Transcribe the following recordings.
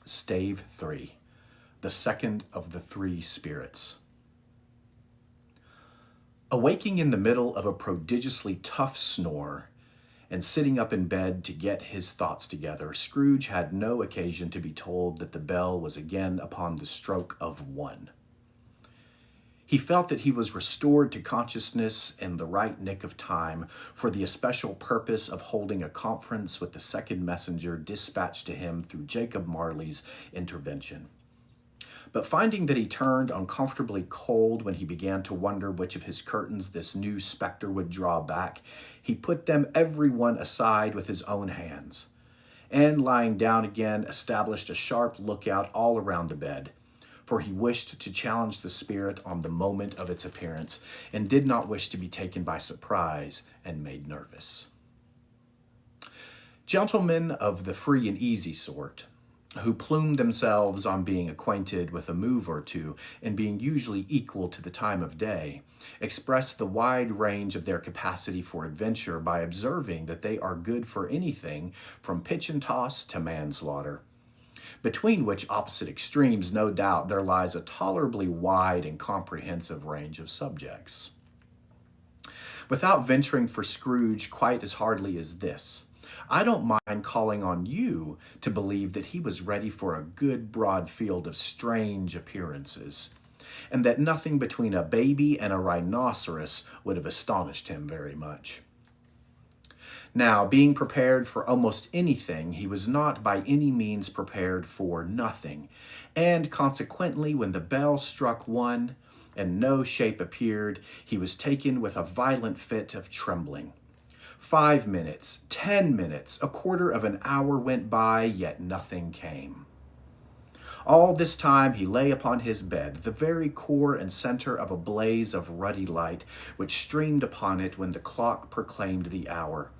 Stave 3, the second of the three spirits. Awaking in the middle of a prodigiously tough snore and sitting up in bed to get his thoughts together, Scrooge had no occasion to be told that the bell was again upon the stroke of 1. He felt that he was restored to consciousness in the right nick of time for the especial purpose of holding a conference with the second messenger dispatched to him through Jacob Marley's intervention. But finding that he turned uncomfortably cold when he began to wonder which of his curtains this new specter would draw back, he put them every one aside with his own hands, and lying down again, established a sharp lookout all around the bed, for he wished to challenge the spirit on the moment of its appearance, and did not wish to be taken by surprise and made nervous. Gentlemen of the free and easy sort, who plumed themselves on being acquainted with a move or two and being usually equal to the time of day, express the wide range of their capacity for adventure by observing that they are good for anything from pitch and toss to manslaughter, between which opposite extremes, no doubt, there lies a tolerably wide and comprehensive range of subjects. Without venturing for Scrooge quite as hardly as this, I don't mind calling on you to believe that he was ready for a good broad field of strange appearances, and that nothing between a baby and a rhinoceros would have astonished him very much. Now, being prepared for almost anything, he was not by any means prepared for nothing, and consequently, when the bell struck 1 and no shape appeared, he was taken with a violent fit of trembling. 5 minutes, 10 minutes, a quarter of an hour went by, yet nothing came. All this time he lay upon his bed, the very core and center of a blaze of ruddy light, which streamed upon it when the clock proclaimed the hour,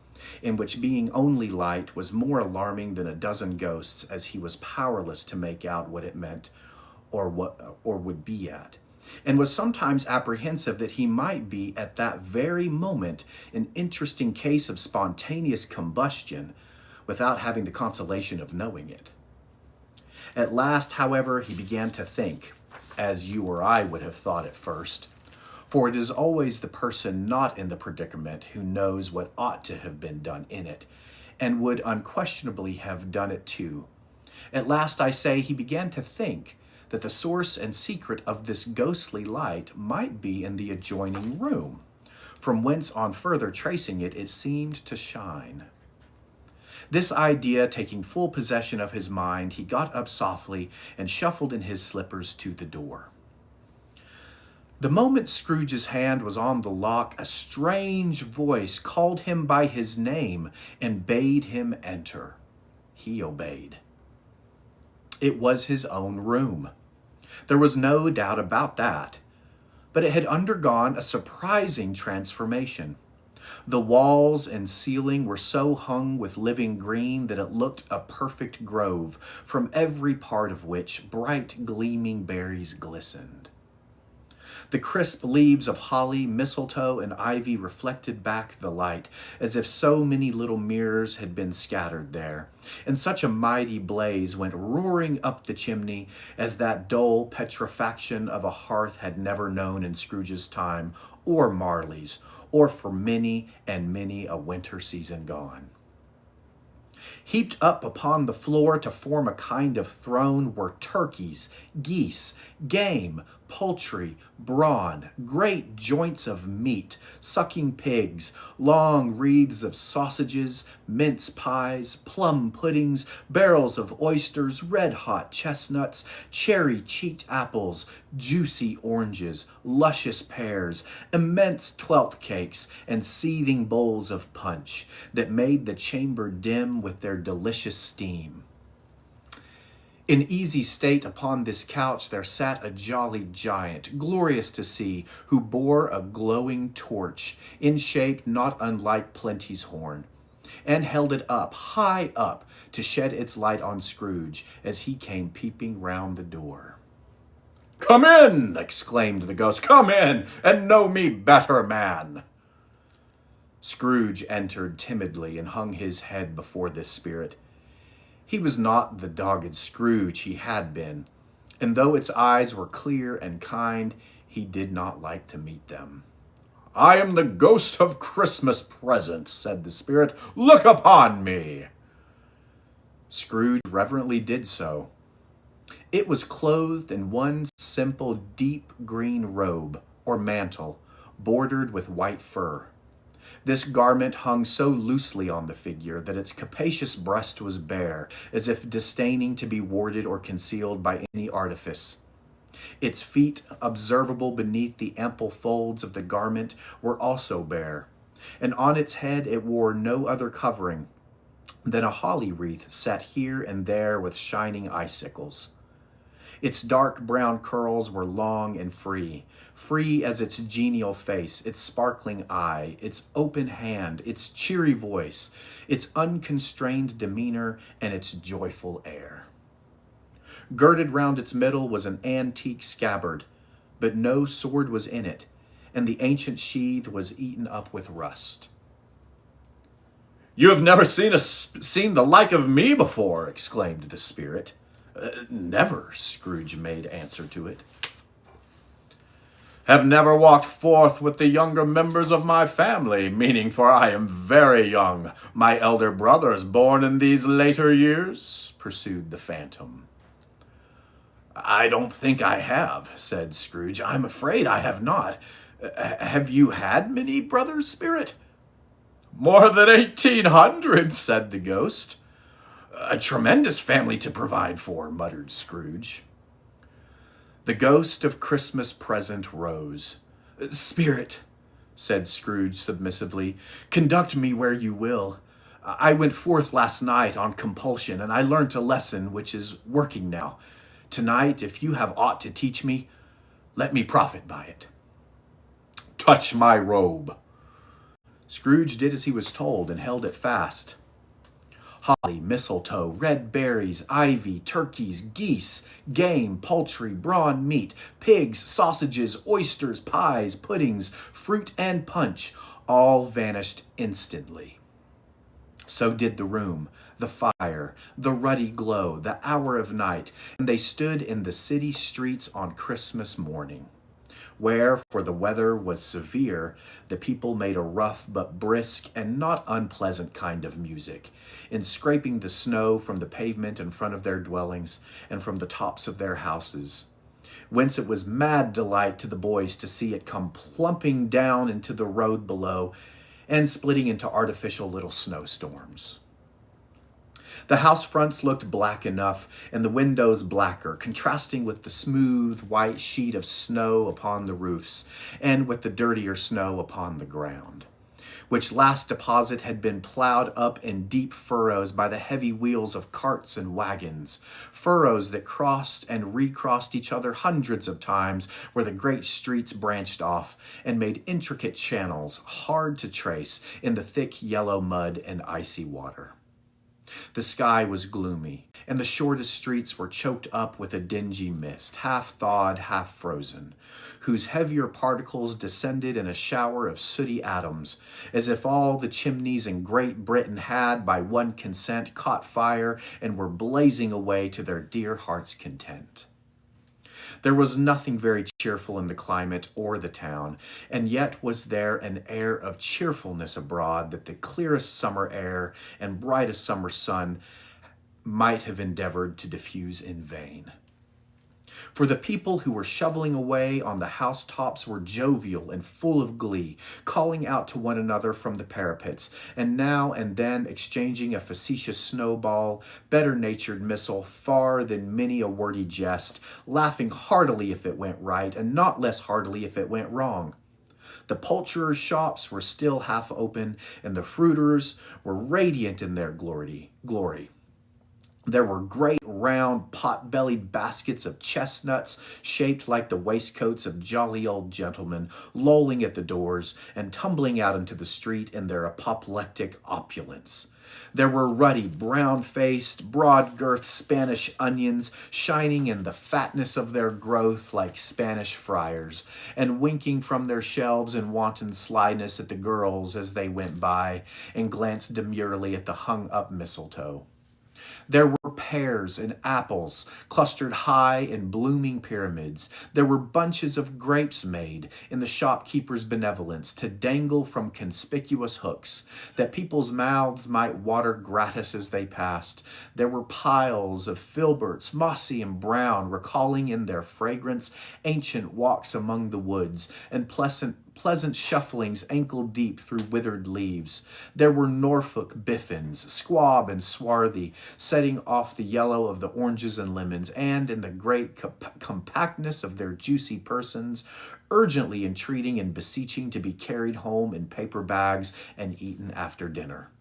in which being only light was more alarming than a dozen ghosts, as he was powerless to make out what it meant or would be at, and was sometimes apprehensive that he might be at that very moment an interesting case of spontaneous combustion without having the consolation of knowing it. At last, however, he began to think, as you or I would have thought at first, for it is always the person not in the predicament who knows what ought to have been done in it, and would unquestionably have done it too. At last, I say, he began to think that the source and secret of this ghostly light might be in the adjoining room, from whence on further tracing it, it seemed to shine. This idea taking full possession of his mind, he got up softly and shuffled in his slippers to the door. The moment Scrooge's hand was on the lock, a strange voice called him by his name and bade him enter. He obeyed. It was his own room. There was no doubt about that, but it had undergone a surprising transformation. The walls and ceiling were so hung with living green that it looked a perfect grove, from every part of which bright gleaming berries glistened. The crisp leaves of holly, mistletoe, and ivy reflected back the light, as if so many little mirrors had been scattered there, and such a mighty blaze went roaring up the chimney as that dull petrifaction of a hearth had never known in Scrooge's time, or Marley's, or for many and many a winter season gone. Heaped up upon the floor to form a kind of throne were turkeys, geese, game, poultry, brawn, great joints of meat, sucking pigs, long wreaths of sausages, mince pies, plum puddings, barrels of oysters, red-hot chestnuts, cherry-cheeked apples, juicy oranges, luscious pears, immense twelfth cakes, and seething bowls of punch that made the chamber dim with their delicious steam. In easy state upon this couch there sat a jolly giant, glorious to see, who bore a glowing torch, in shape not unlike Plenty's horn, and held it up, high up, to shed its light on Scrooge as he came peeping round the door. "Come in!" exclaimed the ghost. "Come in, and know me better, man." Scrooge entered timidly and hung his head before this spirit. He was not the dogged Scrooge he had been, and though its eyes were clear and kind, he did not like to meet them. "I am the ghost of Christmas present," said the spirit. "Look upon me." Scrooge reverently did so. It was clothed in one simple deep green robe, or mantle, bordered with white fur. This garment hung so loosely on the figure that its capacious breast was bare, as if disdaining to be warded or concealed by any artifice. Its feet, observable beneath the ample folds of the garment, were also bare, and on its head it wore no other covering than a holly wreath set here and there with shining icicles. Its dark brown curls were long and free as its genial face, its sparkling eye, its open hand, its cheery voice, its unconstrained demeanor, and its joyful air. Girded round its middle was an antique scabbard, but no sword was in it, and the ancient sheath was eaten up with rust. "You have never seen the like of me before," exclaimed the spirit. "Never," Scrooge made answer to it. "Have never walked forth with the younger members of my family, meaning for I am very young, my elder brothers born in these later years?" pursued the phantom. "I don't think I have," said Scrooge. "I'm afraid I have not. Have you had many brothers, spirit?" "More than 1,800, said the ghost. "A tremendous family to provide for," muttered Scrooge. The ghost of Christmas present rose. "Spirit," said Scrooge submissively, "conduct me where you will. I went forth last night on compulsion, and I learnt a lesson which is working now. Tonight, if you have aught to teach me, let me profit by it." "Touch my robe." Scrooge did as he was told and held it fast. Holly, mistletoe, red berries, ivy, turkeys, geese, game, poultry, brawn meat, pigs, sausages, oysters, pies, puddings, fruit, and punch all vanished instantly. So did the room, the fire, the ruddy glow, the hour of night, and they stood in the city streets on Christmas morning, where, for the weather was severe, the people made a rough but brisk and not unpleasant kind of music, in scraping the snow from the pavement in front of their dwellings and from the tops of their houses, whence it was mad delight to the boys to see it come plumping down into the road below and splitting into artificial little snowstorms. The house fronts looked black enough, and the windows blacker, contrasting with the smooth white sheet of snow upon the roofs, and with the dirtier snow upon the ground, which last deposit had been plowed up in deep furrows by the heavy wheels of carts and wagons, furrows that crossed and recrossed each other hundreds of times, where the great streets branched off and made intricate channels hard to trace in the thick yellow mud and icy water. The sky was gloomy, and the shortest streets were choked up with a dingy mist, half thawed, half frozen, whose heavier particles descended in a shower of sooty atoms, as if all the chimneys in Great Britain had, by one consent, caught fire and were blazing away to their dear hearts' content. There was nothing very cheerful in the climate or the town, and yet was there an air of cheerfulness abroad that the clearest summer air and brightest summer sun might have endeavored to diffuse in vain. For the people who were shoveling away on the housetops were jovial and full of glee, calling out to one another from the parapets, and now and then exchanging a facetious snowball, better-natured missile far than many a wordy jest, laughing heartily if it went right, and not less heartily if it went wrong. The poulterers' shops were still half open, and the fruiterers were radiant in their glory. There were great, round, pot-bellied baskets of chestnuts, shaped like the waistcoats of jolly old gentlemen, lolling at the doors and tumbling out into the street in their apoplectic opulence. There were ruddy, brown-faced, broad-girthed Spanish onions, shining in the fatness of their growth like Spanish friars, and winking from their shelves in wanton slyness at the girls as they went by and glanced demurely at the hung-up mistletoe. There were pears and apples clustered high in blooming pyramids. There were bunches of grapes made in the shopkeeper's benevolence to dangle from conspicuous hooks, that people's mouths might water gratis as they passed. There were piles of filberts, mossy and brown, recalling in their fragrance ancient walks among the woods, and pleasant shufflings ankle-deep through withered leaves. There were Norfolk biffins, squab and swarthy, setting off the yellow of the oranges and lemons, and in the great compactness of their juicy persons, urgently entreating and beseeching to be carried home in paper bags and eaten after dinner.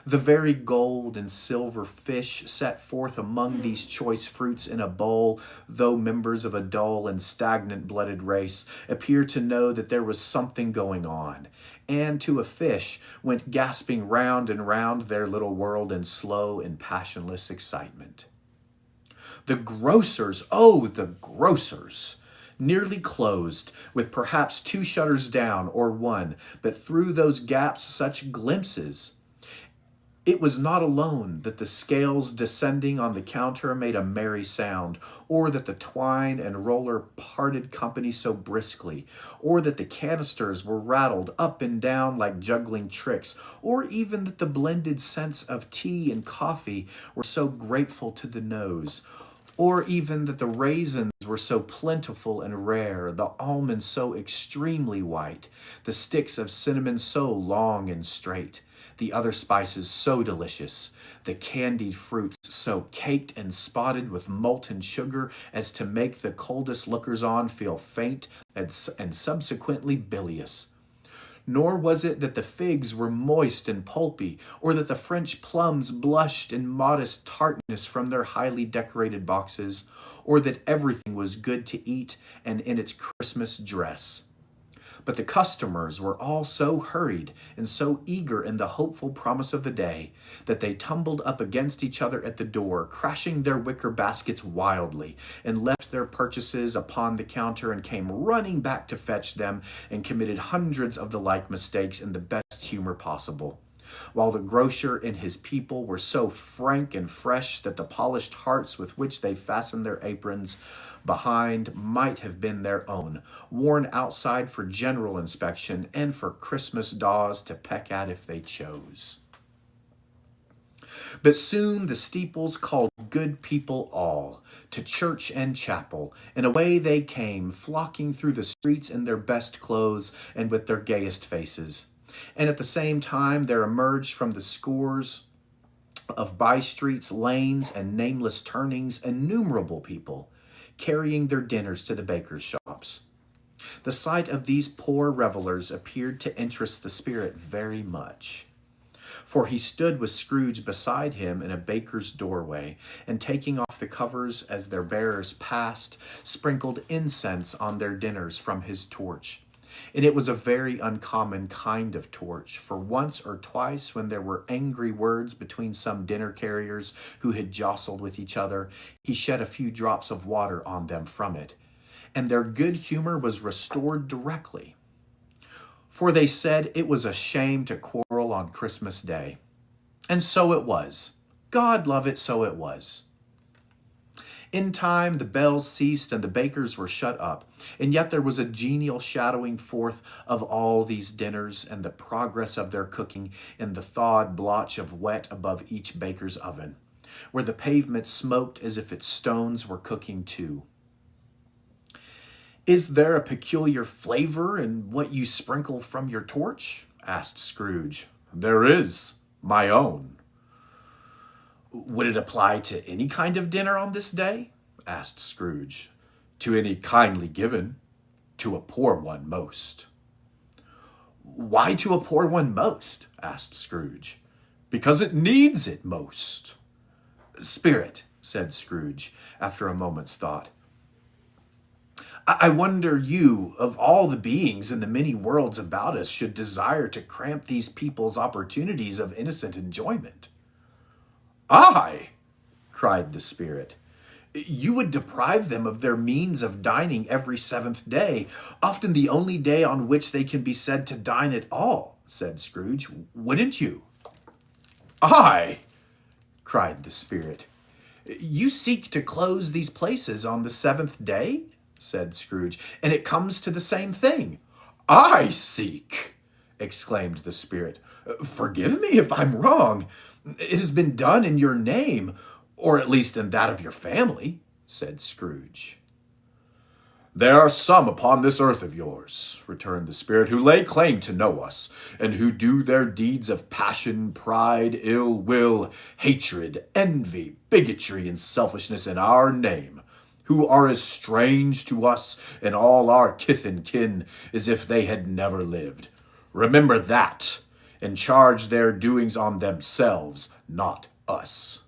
The very gold and silver fish set forth among these choice fruits in a bowl, though members of a dull and stagnant blooded race, appear to know that there was something going on, and to a fish went gasping round and round their little world in slow and passionless excitement. The grocers, oh, the grocers! Nearly closed, with perhaps 2 shutters down or 1, but through those gaps such glimpses. It was not alone that the scales descending on the counter made a merry sound, or that the twine and roller parted company so briskly, or that the canisters were rattled up and down like juggling tricks, or even that the blended scents of tea and coffee were so grateful to the nose, or even that the raisins were so plentiful and rare, the almonds so extremely white, the sticks of cinnamon so long and straight, the other spices so delicious, the candied fruits so caked and spotted with molten sugar as to make the coldest lookers-on feel faint and subsequently bilious. Nor was it that the figs were moist and pulpy, or that the French plums blushed in modest tartness from their highly decorated boxes, or that everything was good to eat and in its Christmas dress. But the customers were all so hurried and so eager in the hopeful promise of the day that they tumbled up against each other at the door, crashing their wicker baskets wildly, and left their purchases upon the counter and came running back to fetch them, and committed hundreds of the like mistakes in the best humor possible. While the grocer and his people were so frank and fresh that the polished hearts with which they fastened their aprons behind might have been their own, worn outside for general inspection and for Christmas daws to peck at if they chose. But soon the steeples called good people all, to church and chapel, and away they came, flocking through the streets in their best clothes and with their gayest faces. And at the same time there emerged from the scores of by-streets, lanes, and nameless turnings innumerable people, carrying their dinners to the bakers' shops. The sight of these poor revelers appeared to interest the spirit very much, for he stood with Scrooge beside him in a baker's doorway, and taking off the covers as their bearers passed, sprinkled incense on their dinners from his torch. And it was a very uncommon kind of torch, for once or twice when there were angry words between some dinner carriers who had jostled with each other, he shed a few drops of water on them from it, and their good humor was restored directly. For they said it was a shame to quarrel on Christmas Day. And so it was. God love it, so it was. In time, the bells ceased and the bakers were shut up, and yet there was a genial shadowing forth of all these dinners and the progress of their cooking in the thawed blotch of wet above each baker's oven, where the pavement smoked as if its stones were cooking too. "Is there a peculiar flavor in what you sprinkle from your torch?" asked Scrooge. "There is, my own." "Would it apply to any kind of dinner on this day?" asked Scrooge. "To any kindly given, to a poor one most." "Why to a poor one most?" asked Scrooge. "Because it needs it most." "Spirit," said Scrooge, after a moment's thought, I wonder you, of all the beings in the many worlds about us, should desire to cramp these people's opportunities of innocent enjoyment." "I!" cried the spirit. "You would deprive them of their means of dining every 7th day, often the only day on which they can be said to dine at all," said Scrooge. "Wouldn't you?" "I!" cried the spirit. You seek to close these places on the seventh day, said Scrooge, and it comes to the same thing. I seek, exclaimed the spirit. Forgive me if I'm wrong. It has been done in your name, or at least in that of your family, said Scrooge. There are some upon this earth of yours, returned the spirit, who lay claim to know us, and who do their deeds of passion, pride, ill will, hatred, envy, bigotry, and selfishness in our name, who are as strange to us and all our kith and kin as if they had never lived. Remember that, and charge their doings on themselves, not us.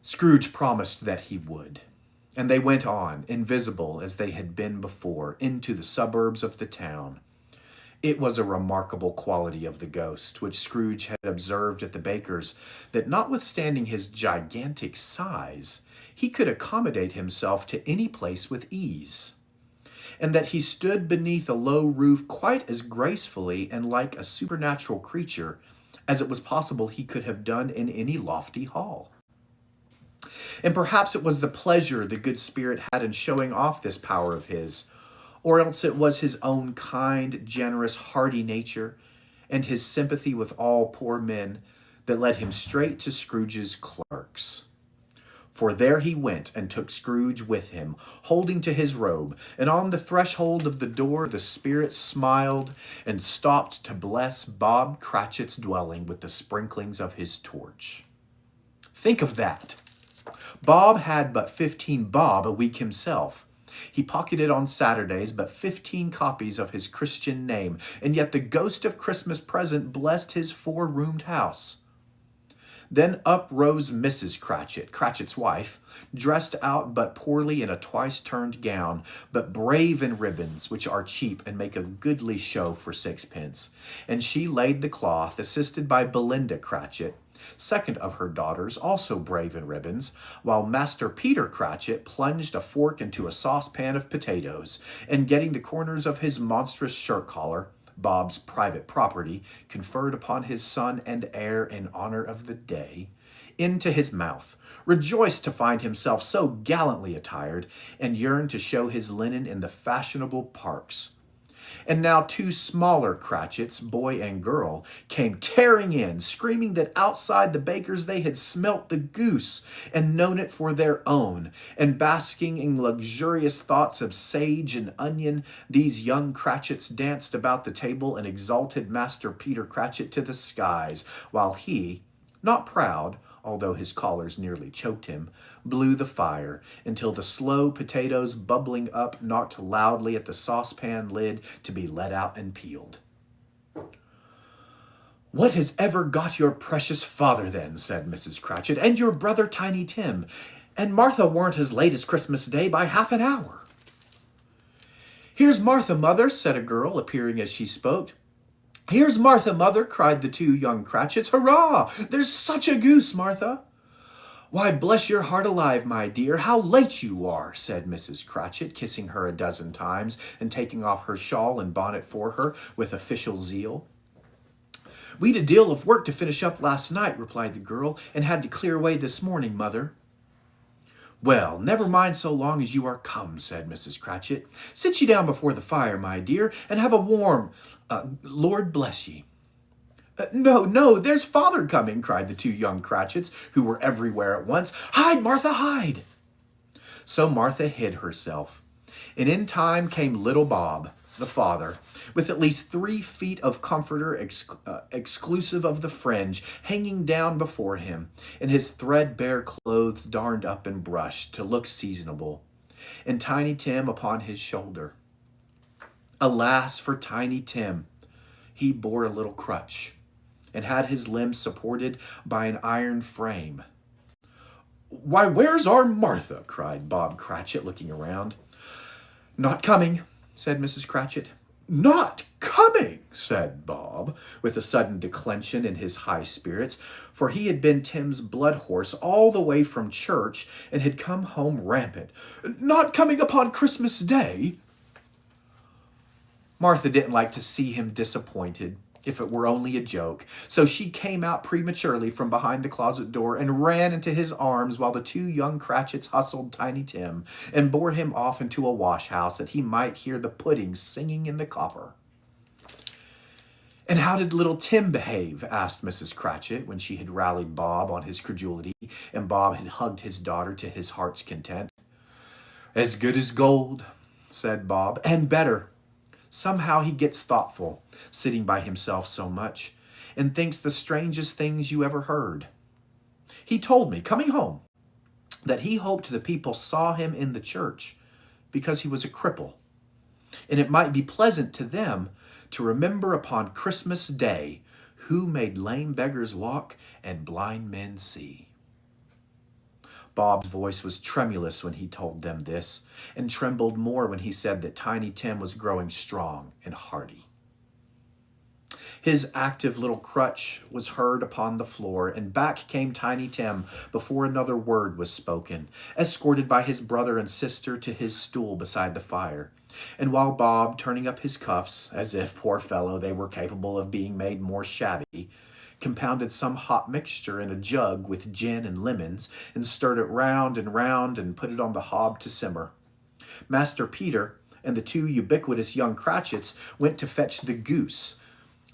Scrooge promised that he would. And they went on, invisible as they had been before, into the suburbs of the town. It was a remarkable quality of the ghost, which Scrooge had observed at the baker's, that notwithstanding his gigantic size, he could accommodate himself to any place with ease, and that he stood beneath a low roof quite as gracefully and like a supernatural creature as it was possible he could have done in any lofty hall. And perhaps it was the pleasure the good spirit had in showing off this power of his, or else it was his own kind, generous, hearty nature, and his sympathy with all poor men that led him straight to Scrooge's clerks. For there he went and took Scrooge with him, holding to his robe, and on the threshold of the door the spirit smiled and stopped to bless Bob Cratchit's dwelling with the sprinklings of his torch. Think of that! Bob had but 15 bob a week himself. He pocketed on Saturdays but 15 copies of his Christian name, and yet the ghost of Christmas present blessed his 4-roomed house. Then up rose Mrs. Cratchit, Cratchit's wife, dressed out but poorly in a twice-turned gown, but brave in ribbons, which are cheap and make a goodly show for 6 pence. And she laid the cloth, assisted by Belinda Cratchit, second of her daughters, also brave in ribbons, while Master Peter Cratchit plunged a fork into a saucepan of potatoes, and getting the corners of his monstrous shirt collar, Bob's private property, conferred upon his son and heir in honor of the day, into his mouth, rejoiced to find himself so gallantly attired, and yearned to show his linen in the fashionable parks. And now 2 smaller Cratchits, boy and girl, came tearing in, screaming that outside the baker's they had smelt the goose and known it for their own, and basking in luxurious thoughts of sage and onion, these young Cratchits danced about the table and exalted Master Peter Cratchit to the skies, while he, not proud, although his collars nearly choked him, blew the fire, until the slow potatoes bubbling up knocked loudly at the saucepan lid to be let out and peeled. "What has ever got your precious father, then?" said Mrs. Cratchit, "and your brother Tiny Tim? And Martha warn't as late as Christmas Day by half an hour." "Here's Martha, mother," said a girl, appearing as she spoke. "Here's Martha, mother," cried the 2 young Cratchits. "Hurrah! There's such a goose, Martha." "Why, bless your heart alive, my dear, how late you are," said Mrs. Cratchit, kissing her a dozen times and taking off her shawl and bonnet for her with official zeal. "We'd a deal of work to finish up last night," replied the girl, "and had to clear away this morning, mother." "Well, never mind so long as you are come," said Mrs. Cratchit. "Sit ye down before the fire, my dear, and have a warm, Lord bless ye." No, there's father coming," cried the 2 young Cratchits, who were everywhere at once. "Hide, Martha, hide!" So Martha hid herself, and in time came little Bob, the father, with at least 3 feet of comforter exclusive of the fringe hanging down before him, and his threadbare clothes darned up and brushed to look seasonable, and Tiny Tim upon his shoulder. Alas for Tiny Tim! He bore a little crutch, and had his limbs supported by an iron frame. "Why, where's our Martha?" cried Bob Cratchit, looking around. "Not coming," said Mrs. Cratchit. "Not coming," said Bob, with a sudden declension in his high spirits, for he had been Tim's blood horse all the way from church and had come home rampant. "Not coming upon Christmas Day?" Martha didn't like to see him disappointed, if it were only a joke. So she came out prematurely from behind the closet door and ran into his arms while the two young Cratchits hustled Tiny Tim and bore him off into a wash house that he might hear the pudding singing in the copper. "And how did little Tim behave?" asked Mrs. Cratchit when she had rallied Bob on his credulity and Bob had hugged his daughter to his heart's content. "As good as gold," said Bob, "and better. Somehow he gets thoughtful, sitting by himself so much, and thinks the strangest things you ever heard. He told me, coming home, that he hoped the people saw him in the church because he was a cripple, and it might be pleasant to them to remember upon Christmas Day who made lame beggars walk and blind men see." Bob's voice was tremulous when he told them this, and trembled more when he said that Tiny Tim was growing strong and hearty. His active little crutch was heard upon the floor, and back came Tiny Tim before another word was spoken, escorted by his brother and sister to his stool beside the fire. And while Bob, turning up his cuffs, as if, poor fellow, they were capable of being made more shabby, compounded some hot mixture in a jug with gin and lemons, and stirred it round and put it on the hob to simmer, Master Peter and the two ubiquitous young Cratchits went to fetch the goose,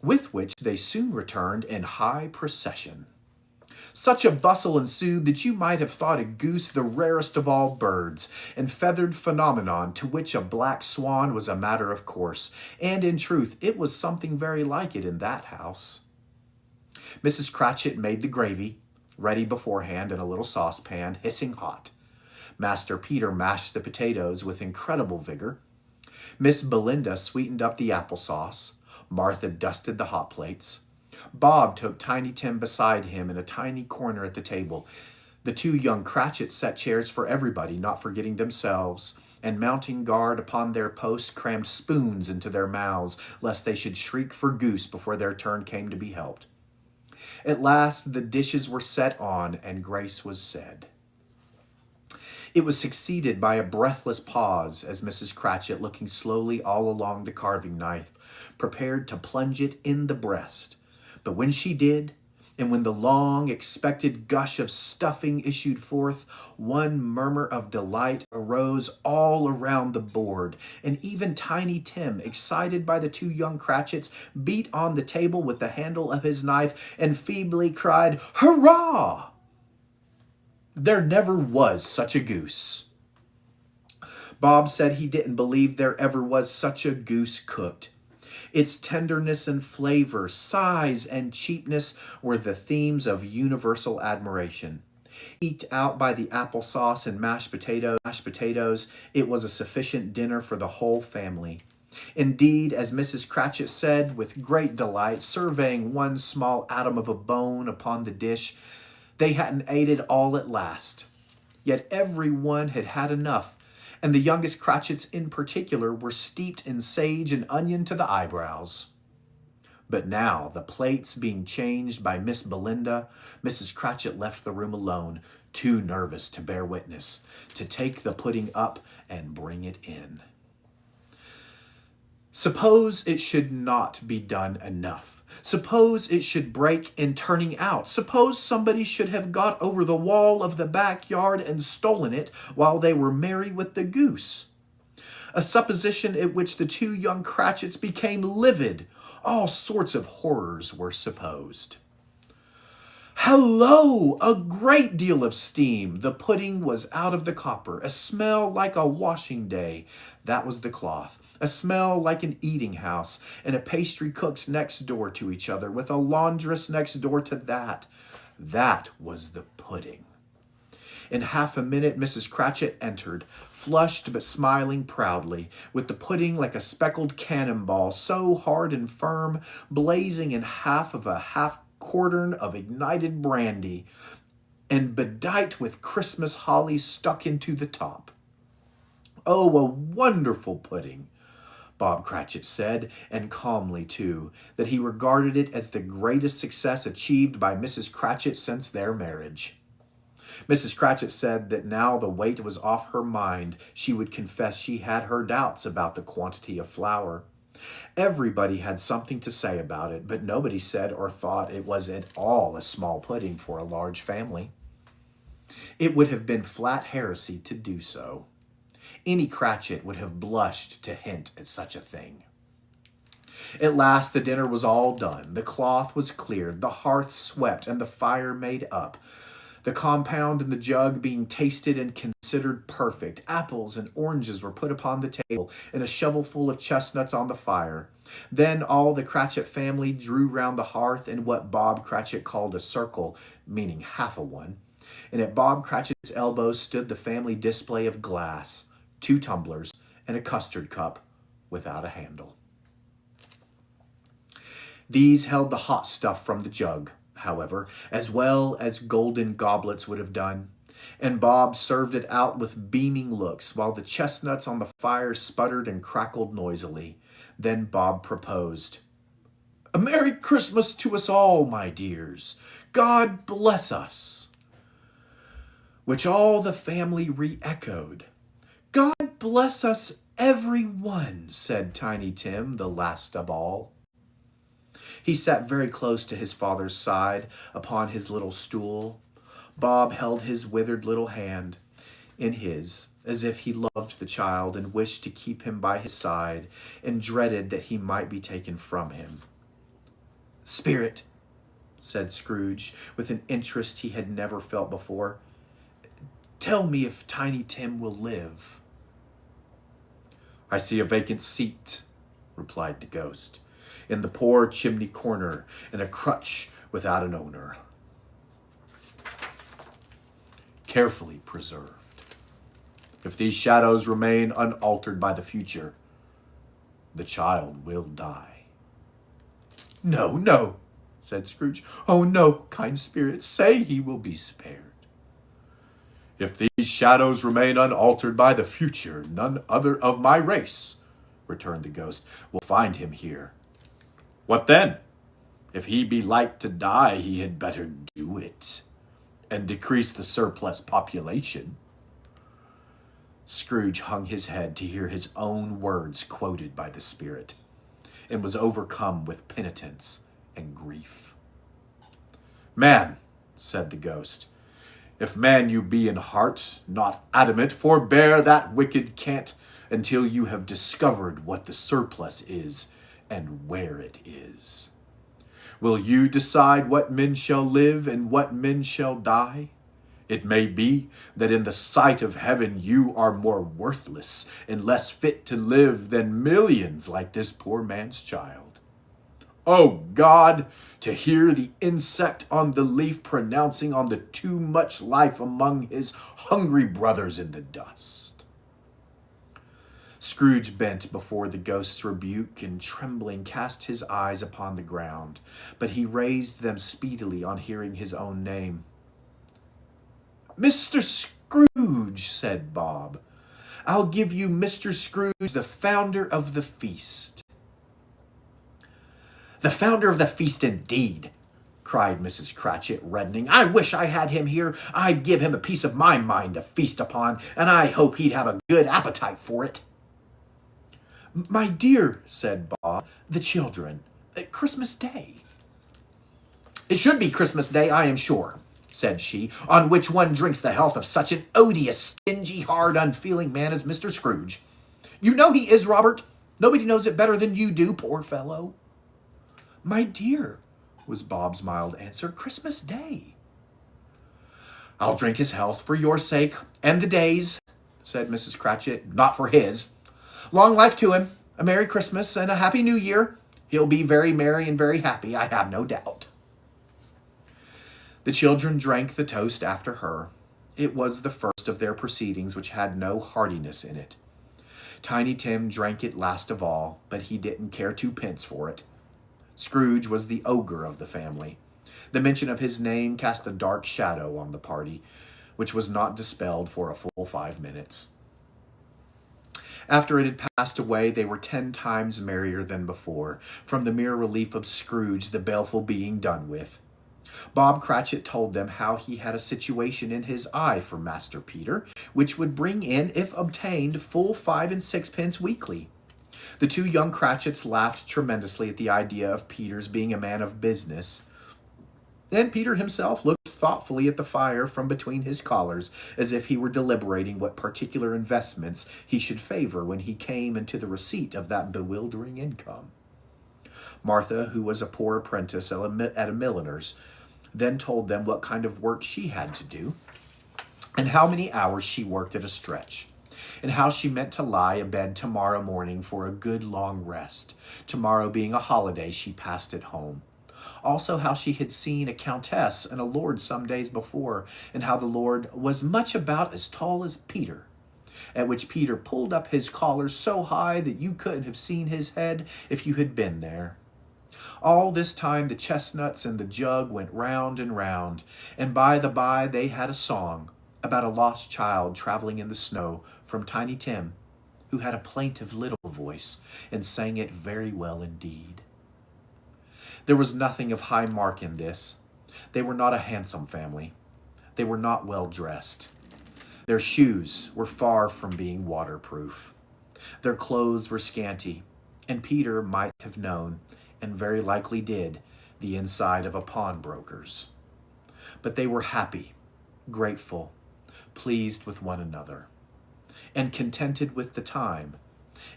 with which they soon returned in high procession. Such a bustle ensued that you might have thought a goose the rarest of all birds, and feathered phenomenon to which a black swan was a matter of course, and in truth it was something very like it in that house. Mrs. Cratchit made the gravy, ready beforehand in a little saucepan, hissing hot. Master Peter mashed the potatoes with incredible vigor. Miss Belinda sweetened up the applesauce. Martha dusted the hot plates. Bob took Tiny Tim beside him in a tiny corner at the table. The two young Cratchits set chairs for everybody, not forgetting themselves, and mounting guard upon their posts crammed spoons into their mouths, lest they should shriek for goose before their turn came to be helped. At last the dishes were set on, and grace was said. It was succeeded by a breathless pause as Mrs. Cratchit, looking slowly all along the carving knife, prepared to plunge it in the breast. But when she did, and when the long-expected gush of stuffing issued forth, one murmur of delight arose all around the board, and even Tiny Tim, excited by the two young Cratchits, beat on the table with the handle of his knife and feebly cried, "Hurrah! There never was such a goose." Bob said he didn't believe there ever was such a goose cooked. Its tenderness and flavor, size and cheapness were the themes of universal admiration. Eked out by the applesauce and mashed potatoes, it was a sufficient dinner for the whole family. Indeed, as Mrs. Cratchit said with great delight, surveying one small atom of a bone upon the dish, they hadn't ate it all at last. Yet every one had had enough, and the youngest Cratchits in particular were steeped in sage and onion to the eyebrows. But now, the plates being changed by Miss Belinda, Mrs. Cratchit left the room alone, too nervous to bear witness, to take the pudding up and bring it in. Suppose it should not be done enough. Suppose it should break in turning out. Suppose somebody should have got over the wall of the backyard and stolen it while they were merry with the goose. A supposition at which the two young Cratchits became livid. All sorts of horrors were supposed. Hello! A great deal of steam. The pudding was out of the copper. A smell like a washing day. That was the cloth. A smell like an eating house, and a pastry cook's next door to each other, with a laundress next door to that. That was the pudding. In half a minute, Mrs. Cratchit entered, flushed but smiling proudly, with the pudding like a speckled cannonball, so hard and firm, blazing in half of a half-quartern of ignited brandy, and bedight with Christmas holly stuck into the top. Oh, a wonderful pudding, Bob Cratchit said, and calmly too, that he regarded it as the greatest success achieved by Mrs. Cratchit since their marriage. Mrs. Cratchit said that now the weight was off her mind, she would confess she had her doubts about the quantity of flour. Everybody had something to say about it, but nobody said or thought it was at all a small pudding for a large family. It would have been flat heresy to do so. Any Cratchit would have blushed to hint at such a thing. At last the dinner was all done. The cloth was cleared, the hearth swept, and the fire made up. The compound and the jug being tasted and considered perfect, apples and oranges were put upon the table, and a shovelful of chestnuts on the fire. Then all the Cratchit family drew round the hearth in what Bob Cratchit called a circle, meaning half a one, and at Bob Cratchit's elbow stood the family display of glass, 2 tumblers, and a custard cup without a handle. These held the hot stuff from the jug, however, as well as golden goblets would have done, and Bob served it out with beaming looks, while the chestnuts on the fire sputtered and crackled noisily. Then Bob proposed, "A Merry Christmas to us all, my dears. God bless us." Which all the family re-echoed. "God bless us, every one," said Tiny Tim, the last of all. He sat very close to his father's side upon his little stool. Bob held his withered little hand in his, as if he loved the child and wished to keep him by his side, and dreaded that he might be taken from him. "Spirit," said Scrooge, with an interest he had never felt before, "tell me if Tiny Tim will live." "I see a vacant seat," replied the ghost, "in the poor chimney corner, and a crutch without an owner, carefully preserved. If these shadows remain unaltered by the future, the child will die." "No, no," said Scrooge. "Oh, no, kind spirit, say he will be spared." "If these shadows remain unaltered by the future, none other of my race," returned the ghost, "will find him here. What then? If he be like to die, he had better do it, and decrease the surplus population." Scrooge hung his head to hear his own words quoted by the spirit, and was overcome with penitence and grief. "Man," said the ghost, "if man you be in heart, not adamant, forbear that wicked cant until you have discovered what the surplus is and where it is. Will you decide what men shall live and what men shall die? It may be that in the sight of heaven you are more worthless and less fit to live than millions like this poor man's child. Oh God, to hear the insect on the leaf pronouncing on the too much life among his hungry brothers in the dust." Scrooge bent before the ghost's rebuke, and trembling cast his eyes upon the ground, but he raised them speedily on hearing his own name. "Mr. Scrooge," said Bob. "I'll give you Mr. Scrooge, the founder of the feast." "The founder of the feast, indeed!" cried Mrs. Cratchit, reddening. "I wish I had him here. I'd give him a piece of my mind to feast upon, and I hope he'd have a good appetite for it." "My dear," said Bob, "the children. Christmas Day." "It should be Christmas Day, I am sure," said she, "on which one drinks the health of such an odious, stingy, hard, unfeeling man as Mr. Scrooge. You know he is, Robert. Nobody knows it better than you do, poor fellow." "My dear," was Bob's mild answer, "Christmas Day." "I'll drink his health for your sake and the day's," said Mrs. Cratchit, "not for his. Long life to him, a Merry Christmas, and a Happy New Year. He'll be very merry and very happy, I have no doubt." The children drank the toast after her. It was the first of their proceedings which had no heartiness in it. Tiny Tim drank it last of all, but he didn't care 2 pence for it. Scrooge was the ogre of the family. The mention of his name cast a dark shadow on the party, which was not dispelled for a full 5 minutes. After it had passed away, they were 10 times merrier than before, from the mere relief of Scrooge, the baleful being done with. Bob Cratchit told them how he had a situation in his eye for Master Peter, which would bring in, if obtained, full 5 and 6 pence weekly. The two young Cratchits laughed tremendously at the idea of Peter's being a man of business. Then Peter himself looked thoughtfully at the fire from between his collars, as if he were deliberating what particular investments he should favor when he came into the receipt of that bewildering income. Martha, who was a poor apprentice at a milliner's, then told them what kind of work she had to do, and how many hours she worked at a stretch, and how she meant to lie abed tomorrow morning for a good long rest, tomorrow being a holiday she passed at home. Also how she had seen a countess and a lord some days before, and how the lord was much about as tall as Peter, at which Peter pulled up his collar so high that you couldn't have seen his head if you had been there. All this time the chestnuts and the jug went round and round, and by the by they had a song about a lost child traveling in the snow from Tiny Tim, who had a plaintive little voice and sang it very well indeed. There was nothing of high mark in this. They were not a handsome family. They were not well dressed. Their shoes were far from being waterproof. Their clothes were scanty, and Peter might have known, and very likely did, the inside of a pawnbroker's. But they were happy, grateful, pleased with one another, and contented with the time.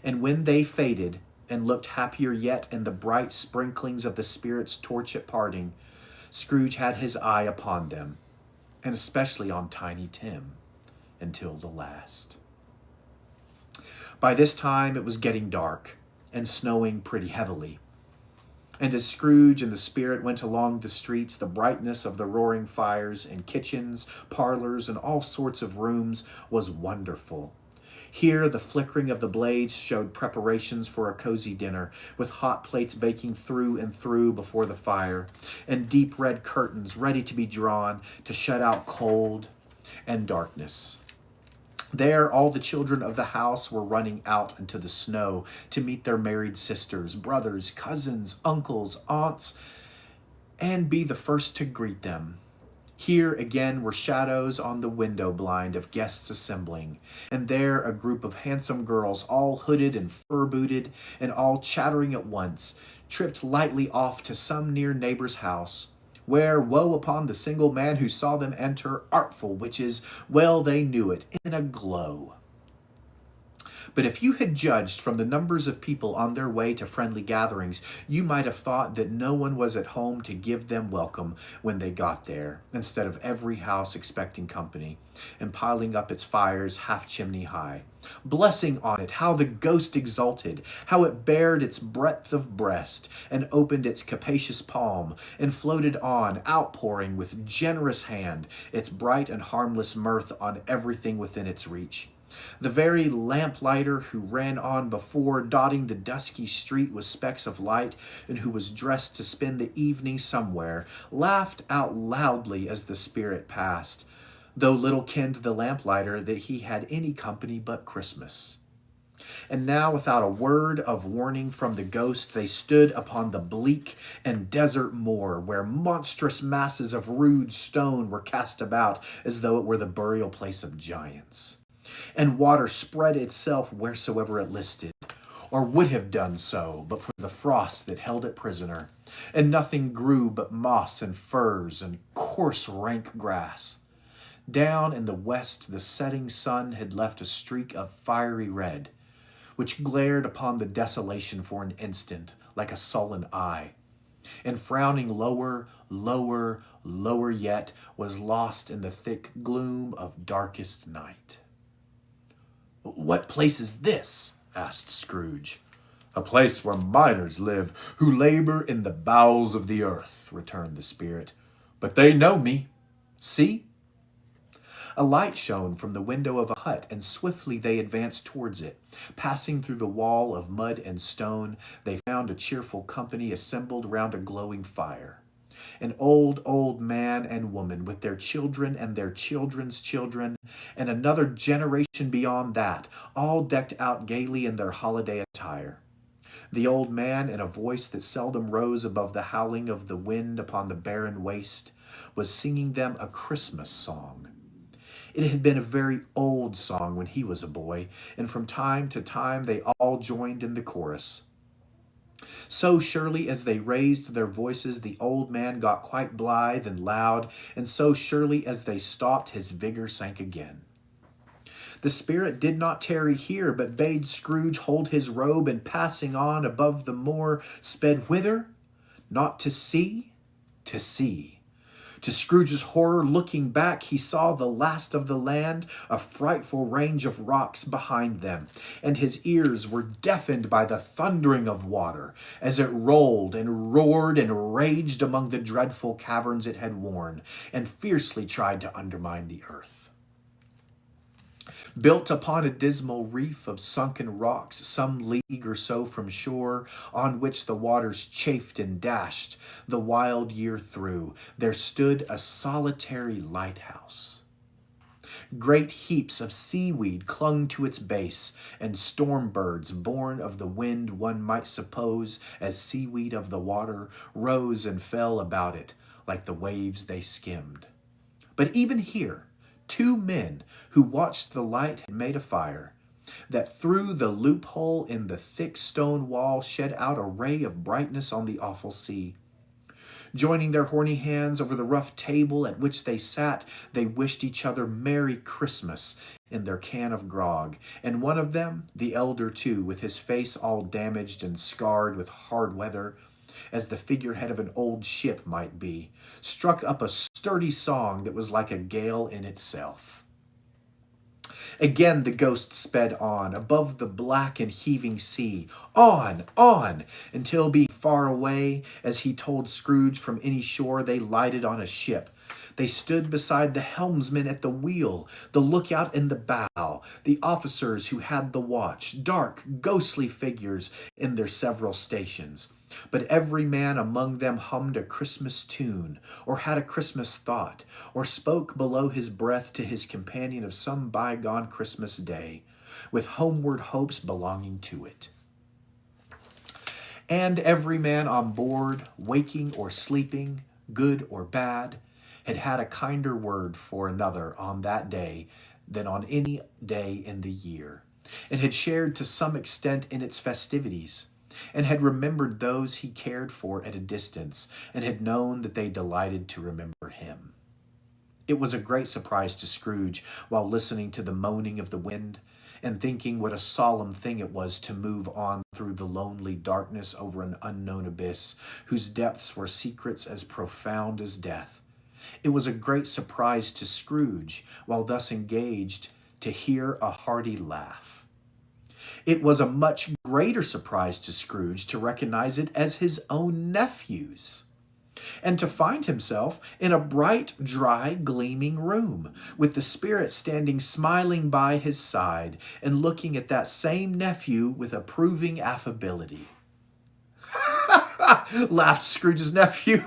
And when they faded, and looked happier yet in the bright sprinklings of the Spirit's torch at parting, Scrooge had his eye upon them, and especially on Tiny Tim, until the last. By this time it was getting dark, and snowing pretty heavily. And as Scrooge and the Spirit went along the streets, the brightness of the roaring fires in kitchens, parlors, and all sorts of rooms was wonderful. Here the flickering of the blades showed preparations for a cozy dinner, with hot plates baking through and through before the fire, and deep red curtains ready to be drawn to shut out cold and darkness. There all the children of the house were running out into the snow to meet their married sisters, brothers, cousins, uncles, aunts, and be the first to greet them. Here again were shadows on the window blind of guests assembling, and there a group of handsome girls, all hooded and fur-booted, and all chattering at once, tripped lightly off to some near neighbor's house, where, woe upon the single man who saw them enter, artful witches, well they knew it, in a glow. But if you had judged from the numbers of people on their way to friendly gatherings, you might have thought that no one was at home to give them welcome when they got there, instead of every house expecting company, and piling up its fires half chimney high. Blessing on it, how the ghost exulted, how it bared its breadth of breast, and opened its capacious palm, and floated on, outpouring with generous hand its bright and harmless mirth on everything within its reach. The very lamplighter who ran on before, dotting the dusky street with specks of light, and who was dressed to spend the evening somewhere, laughed out loudly as the Spirit passed, though little kenned the lamplighter that he had any company but Christmas. And now, without a word of warning from the ghost, they stood upon the bleak and desert moor, where monstrous masses of rude stone were cast about as though it were the burial place of giants. And water spread itself wheresoever it listed, or would have done so but for the frost that held it prisoner, and nothing grew but moss and furze and coarse rank grass. Down in the west the setting sun had left a streak of fiery red, which glared upon the desolation for an instant like a sullen eye, and frowning lower, lower, lower yet, was lost in the thick gloom of darkest night. "What place is this?" asked Scrooge. "A place where miners live, who labor in the bowels of the earth," returned the Spirit. "But they know me. See?" A light shone from the window of a hut, and swiftly they advanced towards it. Passing through the wall of mud and stone, they found a cheerful company assembled round a glowing fire. An old man and woman with their children and their children's children, and another generation beyond that, all decked out gaily in their holiday attire. The old man, in a voice that seldom rose above the howling of the wind upon the barren waste, was singing them a Christmas song. It had been a very old song when he was a boy, and from time to time they all joined in the chorus. So surely as they raised their voices, the old man got quite blithe and loud, and so surely as they stopped, his vigor sank again. The spirit did not tarry here, but bade Scrooge hold his robe, and passing on above the moor, sped whither? Not to sea, to sea. To Scrooge's horror, looking back, he saw the last of the land, a frightful range of rocks behind them, and his ears were deafened by the thundering of water, as it rolled and roared and raged among the dreadful caverns it had worn, and fiercely tried to undermine the earth. Built upon a dismal reef of sunken rocks, some league or so from shore, on which the waters chafed and dashed the wild year through, there stood a solitary lighthouse. Great heaps of seaweed clung to its base, and storm birds, born of the wind, one might suppose, as seaweed of the water, rose and fell about it like the waves they skimmed. But even here, 2 men who watched the light had made a fire that through the loophole in the thick stone wall shed out a ray of brightness on the awful sea. Joining their horny hands over the rough table at which they sat, they wished each other Merry Christmas in their can of grog, and one of them, the elder too, with his face all damaged and scarred with hard weather, as the figurehead of an old ship might be, struck up a sturdy song that was like a gale in itself. Again the ghost sped on, above the black and heaving sea, on, until being far away, as he told Scrooge from any shore, they lighted on a ship. They stood beside the helmsman at the wheel, the lookout in the bow, the officers who had the watch, dark, ghostly figures in their several stations. But every man among them hummed a Christmas tune, or had a Christmas thought, or spoke below his breath to his companion of some bygone Christmas day, with homeward hopes belonging to it. And every man on board, waking or sleeping, good or bad, had had a kinder word for another on that day than on any day in the year, and had shared to some extent in its festivities, and had remembered those he cared for at a distance, and had known that they delighted to remember him. It was a great surprise to Scrooge, while listening to the moaning of the wind, and thinking what a solemn thing it was to move on through the lonely darkness over an unknown abyss, whose depths were secrets as profound as death. It was a great surprise to Scrooge, while thus engaged, to hear a hearty laugh. It was a much greater surprise to Scrooge to recognize it as his own nephew's, and to find himself in a bright, dry, gleaming room, with the spirit standing smiling by his side and looking at that same nephew with approving affability. Laughed Scrooge's nephew.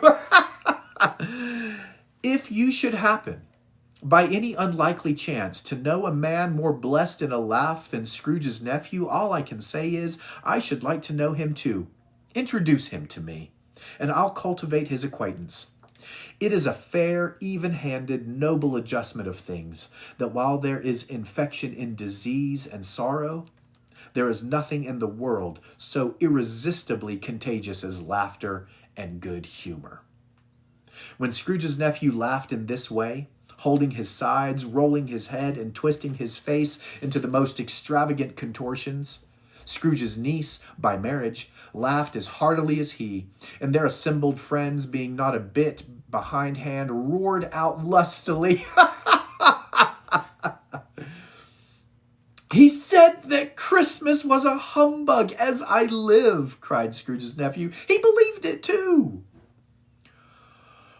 If you should happen, by any unlikely chance, to know a man more blessed in a laugh than Scrooge's nephew, all I can say is, I should like to know him too. Introduce him to me, and I'll cultivate his acquaintance. It is a fair, even-handed, noble adjustment of things, that while there is infection in disease and sorrow, there is nothing in the world so irresistibly contagious as laughter and good humor. When Scrooge's nephew laughed in this way, holding his sides, rolling his head, and twisting his face into the most extravagant contortions, Scrooge's niece, by marriage, laughed as heartily as he, and their assembled friends, being not a bit behindhand, roared out lustily. He said that Christmas was a humbug, as I live, cried Scrooge's nephew. He believed it too.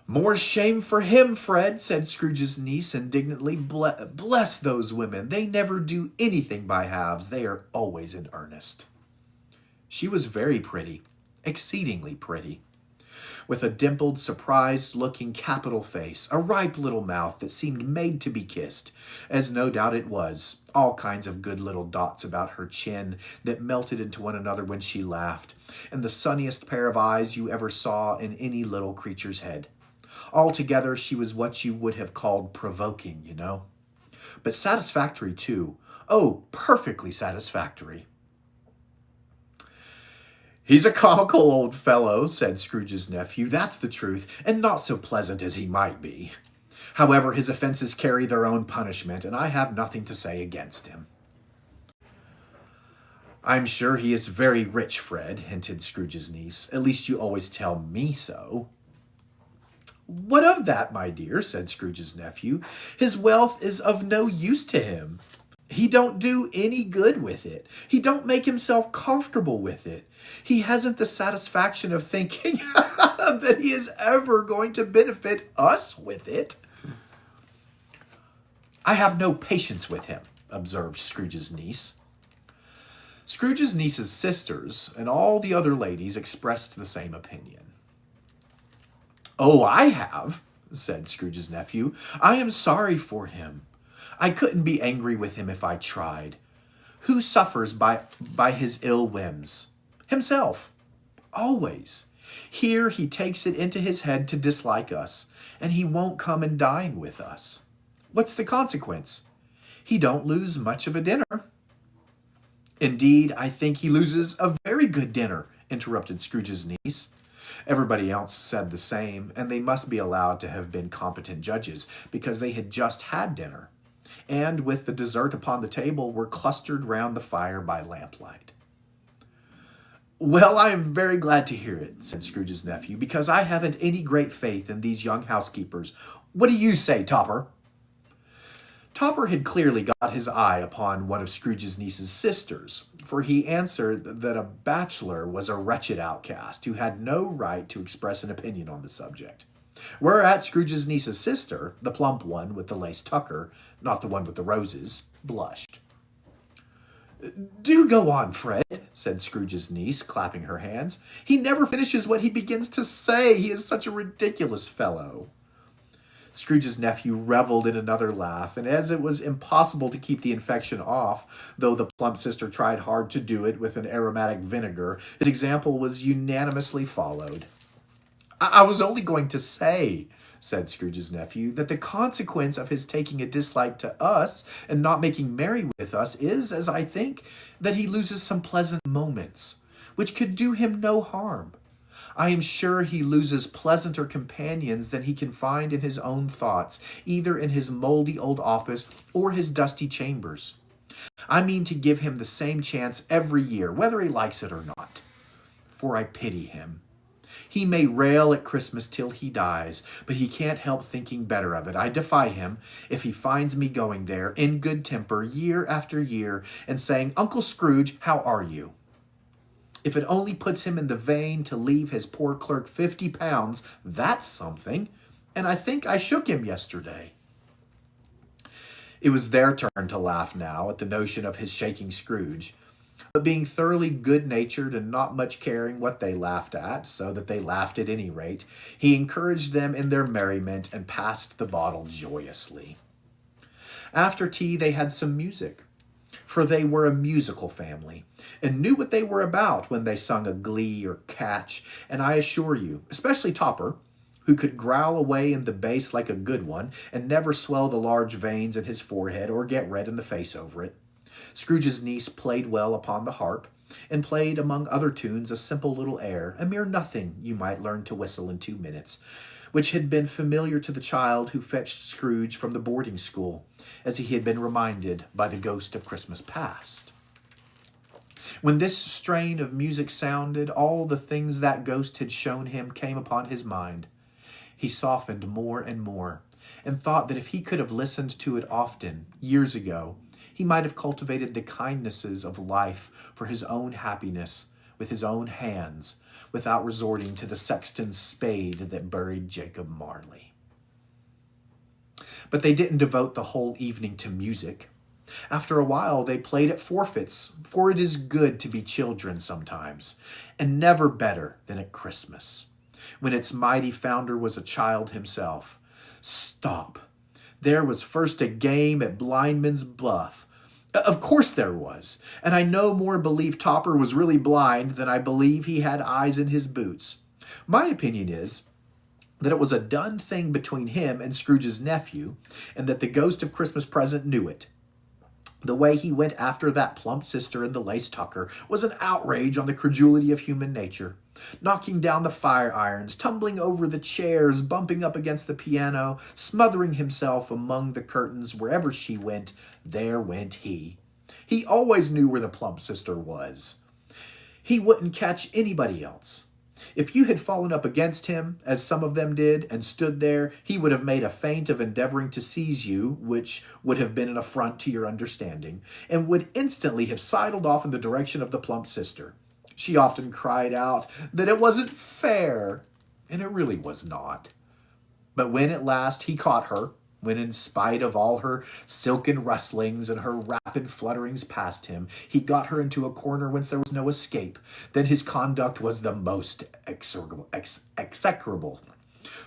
More shame for him, Fred, said Scrooge's niece indignantly. Bless those women. They never do anything by halves. They are always in earnest. She was very pretty, exceedingly pretty, with a dimpled, surprised-looking capital face, a ripe little mouth that seemed made to be kissed, as no doubt it was, all kinds of good little dots about her chin that melted into one another when she laughed, and the sunniest pair of eyes you ever saw in any little creature's head. Altogether, she was what you would have called provoking, you know. but satisfactory too. Oh, perfectly satisfactory. "He's a comical old fellow," said Scrooge's nephew. "That's the truth, and not so pleasant as he might be. However, his offenses carry their own punishment, and I have nothing to say against him." "I'm sure he is very rich, Fred," hinted Scrooge's niece. "At least you always tell me so." "What of that, my dear?" said Scrooge's nephew. "His wealth is of no use to him. He don't do any good with it. He don't make himself comfortable with it. He hasn't the satisfaction of thinking that he is ever going to benefit us with it." "I have no patience with him," observed Scrooge's niece. Scrooge's niece's sisters and all the other ladies expressed the same opinion. "Oh, I have," said Scrooge's nephew. "I am sorry for him. I couldn't be angry with him if I tried. Who suffers by his ill whims? Himself. Always. Here he takes it into his head to dislike us, and he won't come and dine with us. What's the consequence? He don't lose much of a dinner." "Indeed, I think he loses a very good dinner," interrupted Scrooge's niece. Everybody else said the same, and they must be allowed to have been competent judges, because they had just had dinner, and with the dessert upon the table were clustered round the fire by lamplight. "Well, I am very glad to hear it," said Scrooge's nephew, "because I haven't any great faith in these young housekeepers. What do you say, Topper?" Topper had clearly got his eye upon one of Scrooge's niece's sisters, for he answered that a bachelor was a wretched outcast who had no right to express an opinion on the subject. Whereat Scrooge's niece's sister, the plump one with the lace tucker, not the one with the roses, blushed. "Do go on, Fred," said Scrooge's niece, clapping her hands. "He never finishes what he begins to say. He is such a ridiculous fellow." Scrooge's nephew reveled in another laugh, and as it was impossible to keep the infection off, though the plump sister tried hard to do it with an aromatic vinegar, his example was unanimously followed. I was only going to say," said Scrooge's nephew, "that the consequence of his taking a dislike to us and not making merry with us is, as I think, that he loses some pleasant moments, which could do him no harm. I am sure he loses pleasanter companions than he can find in his own thoughts, either in his mouldy old office or his dusty chambers. I mean to give him the same chance every year, whether he likes it or not. For I pity him. He may rail at Christmas till he dies, but he can't help thinking better of it. I defy him, if he finds me going there, in good temper, year after year, and saying, 'Uncle Scrooge, how are you?' If it only puts him in the vein to leave his poor clerk £50, that's something, and I think I shook him yesterday." It was their turn to laugh now at the notion of his shaking Scrooge, but being thoroughly good-natured and not much caring what they laughed at, so that they laughed at any rate, he encouraged them in their merriment and passed the bottle joyously. After tea they had some music, for they were a musical family, and knew what they were about when they sung a glee or catch, and I assure you, especially Topper, who could growl away in the bass like a good one, and never swell the large veins in his forehead or get red in the face over it. Scrooge's niece played well upon the harp, and played among other tunes a simple little air, a mere nothing you might learn to whistle in 2 minutes, which had been familiar to the child who fetched Scrooge from the boarding school, as he had been reminded by the ghost of Christmas past. When this strain of music sounded, all the things that ghost had shown him came upon his mind. He softened more and more, and thought that if he could have listened to it often, years ago, he might have cultivated the kindnesses of life for his own happiness with his own hands, without resorting to the sexton's spade that buried Jacob Marley. But they didn't devote the whole evening to music. After a while, they played at forfeits, for it is good to be children sometimes, and never better than at Christmas, when its mighty founder was a child himself. Stop. There was first a game at Blindman's Buff. Of course there was, and I no more believe Topper was really blind than I believe he had eyes in his boots. My opinion is that it was a done thing between him and Scrooge's nephew, and that the ghost of Christmas Present knew it. The way he went after that plump sister in the lace tucker was an outrage on the credulity of human nature. Knocking down the fire irons, tumbling over the chairs, bumping up against the piano, smothering himself among the curtains wherever she went, there went he. He always knew where the plump sister was. He wouldn't catch anybody else. If you had fallen up against him, as some of them did, and stood there, he would have made a feint of endeavoring to seize you, which would have been an affront to your understanding, and would instantly have sidled off in the direction of the plump sister. She often cried out that it wasn't fair, and it really was not. But when at last he caught her, when in spite of all her silken rustlings and her rapid flutterings past him, he got her into a corner whence there was no escape, then his conduct was the most execrable.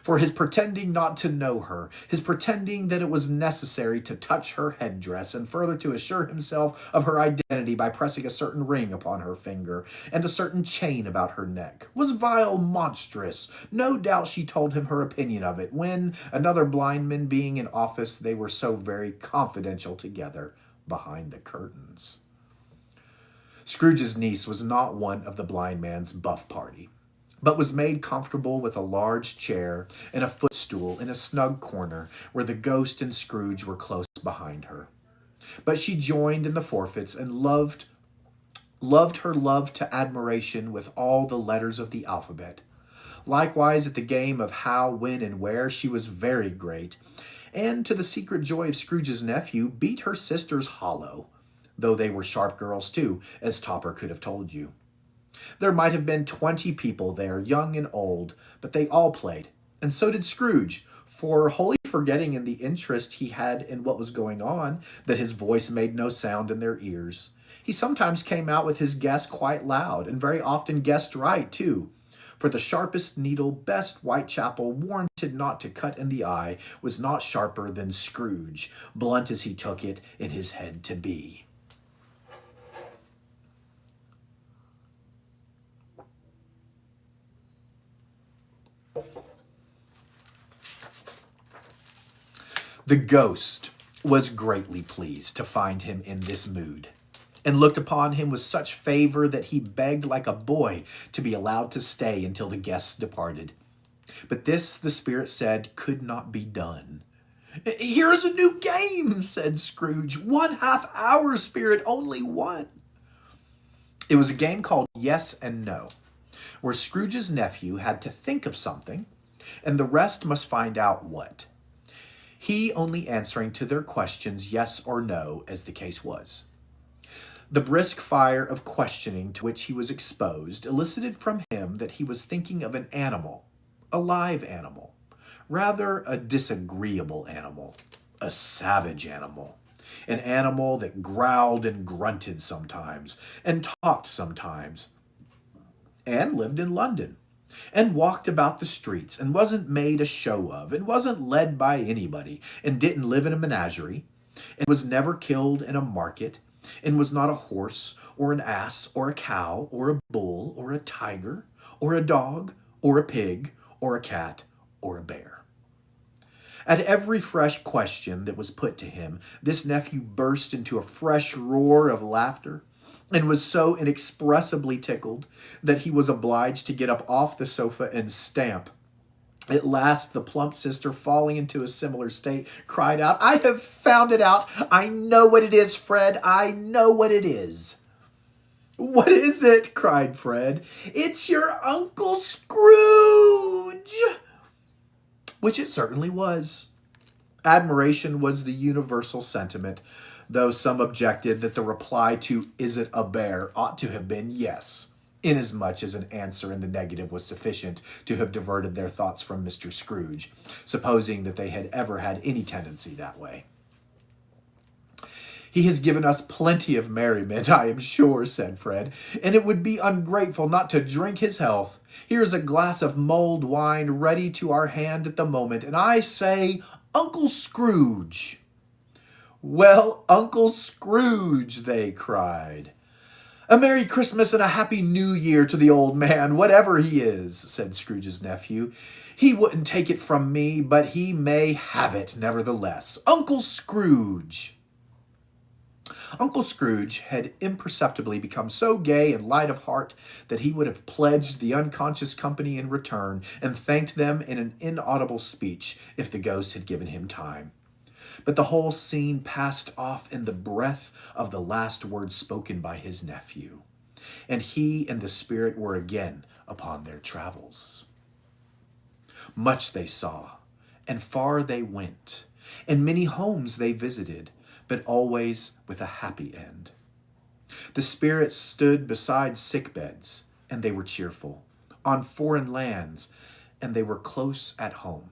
For his pretending not to know her, his pretending that it was necessary to touch her headdress, and further to assure himself of her identity by pressing a certain ring upon her finger, and a certain chain about her neck, was vile, monstrous. No doubt she told him her opinion of it, when, another blind man being in office, they were so very confidential together behind the curtains. Scrooge's niece was not one of the blind man's buff party, but was made comfortable with a large chair and a footstool in a snug corner where the ghost and Scrooge were close behind her. But she joined in the forfeits and loved her love to admiration with all the letters of the alphabet. Likewise, at the game of how, when, and where, she was very great, and to the secret joy of Scrooge's nephew, beat her sisters hollow, though they were sharp girls too, as Topper could have told you. There might have been 20 people there, young and old, but they all played, and so did Scrooge, for wholly forgetting in the interest he had in what was going on, that his voice made no sound in their ears. He sometimes came out with his guess quite loud, and very often guessed right, too. For the sharpest needle, best Whitechapel, warranted not to cut in the eye, was not sharper than Scrooge, blunt as he took it in his head to be. The ghost was greatly pleased to find him in this mood, and looked upon him with such favor that he begged like a boy to be allowed to stay until the guests departed. But this, the spirit said, could not be done. "Here is a new game," said Scrooge. "1/2 hour, spirit, only one." It was a game called Yes and No, where Scrooge's nephew had to think of something, and the rest must find out what. He only answering to their questions yes or no, as the case was. The brisk fire of questioning to which he was exposed elicited from him that he was thinking of an animal, a live animal, rather a disagreeable animal, a savage animal, an animal that growled and grunted sometimes, and talked sometimes, and lived in London, and walked about the streets, and wasn't made a show of, and wasn't led by anybody, and didn't live in a menagerie, and was never killed in a market, and was not a horse, or an ass, or a cow, or a bull, or a tiger, or a dog, or a pig, or a cat, or a bear. At every fresh question that was put to him, this nephew burst into a fresh roar of laughter, and was so inexpressibly tickled that he was obliged to get up off the sofa and stamp. At last, the plump sister, falling into a similar state, cried out, "I have found it out. I know what it is, Fred. I know what it is." "What is it?" cried Fred. "It's your Uncle Scrooge!" Which it certainly was. Admiration was the universal sentiment, though some objected that the reply to "Is it a bear?" ought to have been yes, inasmuch as an answer in the negative was sufficient to have diverted their thoughts from Mr. Scrooge, supposing that they had ever had any tendency that way. "He has given us plenty of merriment, I am sure," said Fred, "and it would be ungrateful not to drink his health. Here is a glass of mulled wine ready to our hand at the moment, and I say, Uncle Scrooge." "Well, Uncle Scrooge," they cried. "A Merry Christmas and a Happy New Year to the old man, whatever he is," said Scrooge's nephew. "He wouldn't take it from me, but he may have it nevertheless. Uncle Scrooge!" Uncle Scrooge had imperceptibly become so gay and light of heart that he would have pledged the unconscious company in return and thanked them in an inaudible speech if the ghost had given him time. But the whole scene passed off in the breath of the last words spoken by his nephew, and he and the spirit were again upon their travels. Much they saw, and far they went, and many homes they visited, but always with a happy end. The spirits stood beside sick beds, and they were cheerful, on foreign lands, and they were close at home,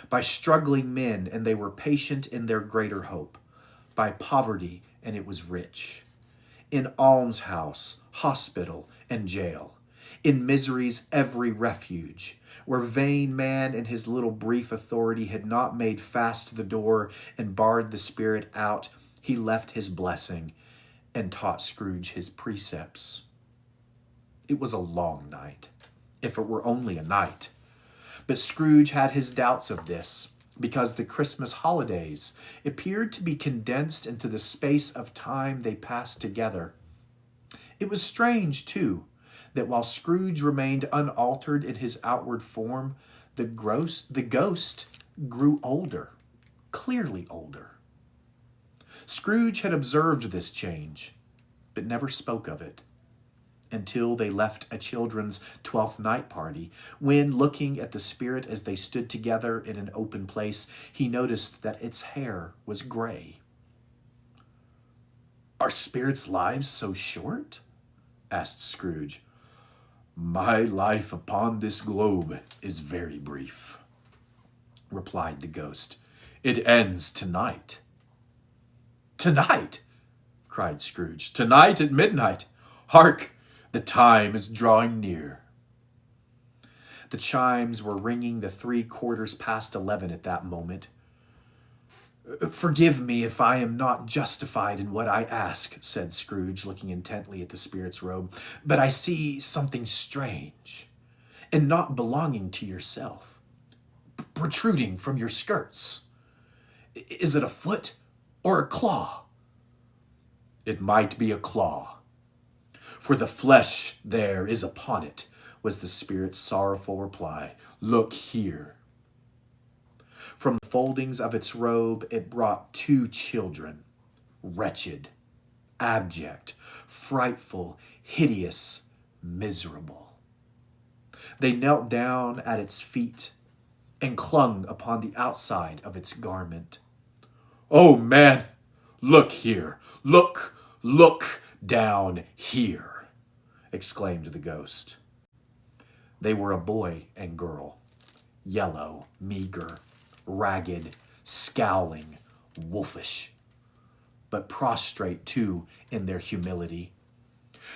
by struggling men, and they were patient in their greater hope, by poverty, and it was rich, in almshouse, hospital, and jail, in misery's every refuge, where vain man in his little brief authority had not made fast the door and barred the spirit out, he left his blessing and taught Scrooge his precepts. It was a long night, if it were only a night. But Scrooge had his doubts of this, because the Christmas holidays appeared to be condensed into the space of time they passed together. It was strange, too, that while Scrooge remained unaltered in his outward form, the ghost grew older, clearly older. Scrooge had observed this change, but never spoke of it, until they left a children's 12th night party, when, looking at the spirit as they stood together in an open place, he noticed that its hair was gray. "Are spirits' lives so short?" asked Scrooge. "My life upon this globe is very brief," replied the ghost. "It ends tonight." "Tonight?" cried Scrooge. "Tonight at midnight. Hark! The time is drawing near." The chimes were ringing the 11:15 at that moment. "Forgive me if I am not justified in what I ask," said Scrooge, looking intently at the spirit's robe, "but I see something strange, and not belonging to yourself, protruding from your skirts. Is it a foot or a claw?" "It might be a claw, for the flesh there is upon it," was the spirit's sorrowful reply. "Look here." From the foldings of its robe, it brought 2 children, wretched, abject, frightful, hideous, miserable. They knelt down at its feet and clung upon the outside of its garment. "Oh, man, look here, look down here," exclaimed the ghost. They were a boy and girl, yellow, meager, ragged, scowling, wolfish, but prostrate too in their humility.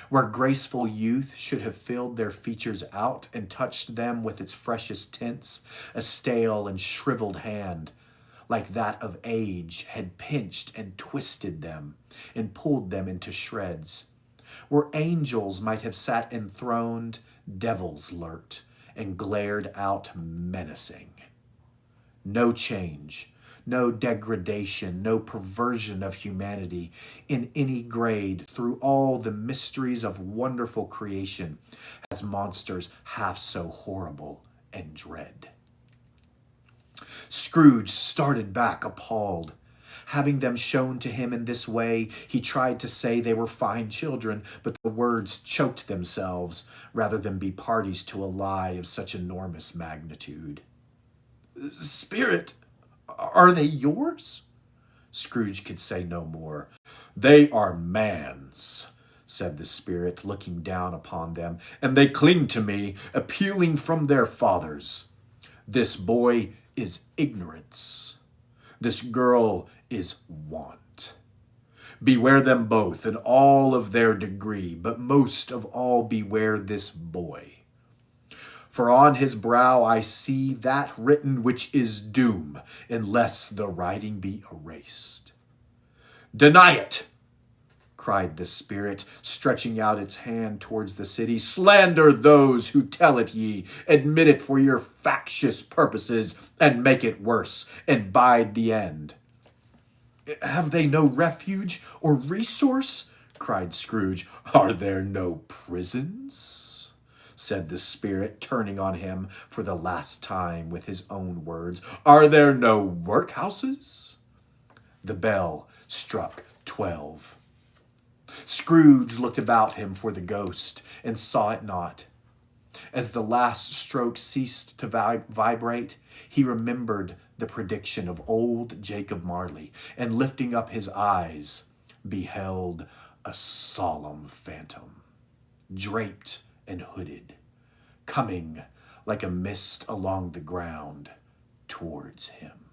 Where graceful youth should have filled their features out and touched them with its freshest tints, a stale and shriveled hand, like that of age, had pinched and twisted them and pulled them into shreds. Where angels might have sat enthroned, devils lurked and glared out menacing. No change, no degradation, no perversion of humanity in any grade through all the mysteries of wonderful creation has monsters half so horrible and dread. Scrooge started back appalled. Having them shown to him in this way, he tried to say they were fine children, but the words choked themselves rather than be parties to a lie of such enormous magnitude. "Spirit, are they yours?" Scrooge could say no more. "They are man's," said the spirit, looking down upon them, "and they cling to me, appealing from their fathers. This boy is ignorance. This girl is want. Beware them both in all of their degree, but most of all beware this boy. For on his brow I see that written which is doom, unless the writing be erased. Deny it! cried the spirit, stretching out its hand towards the city. Slander those who tell it ye, admit it for your factious purposes, and make it worse, and bide the end. Have they no refuge or resource? Cried Scrooge. Are there no prisons? Said the spirit, turning on him for the last time with his own words. Are there no workhouses? The bell struck 12. Scrooge looked about him for the ghost and saw it not. As the last stroke ceased to vibrate, he remembered the prediction of old Jacob Marley, and lifting up his eyes, beheld a solemn phantom, draped and hooded, coming like a mist along the ground towards him.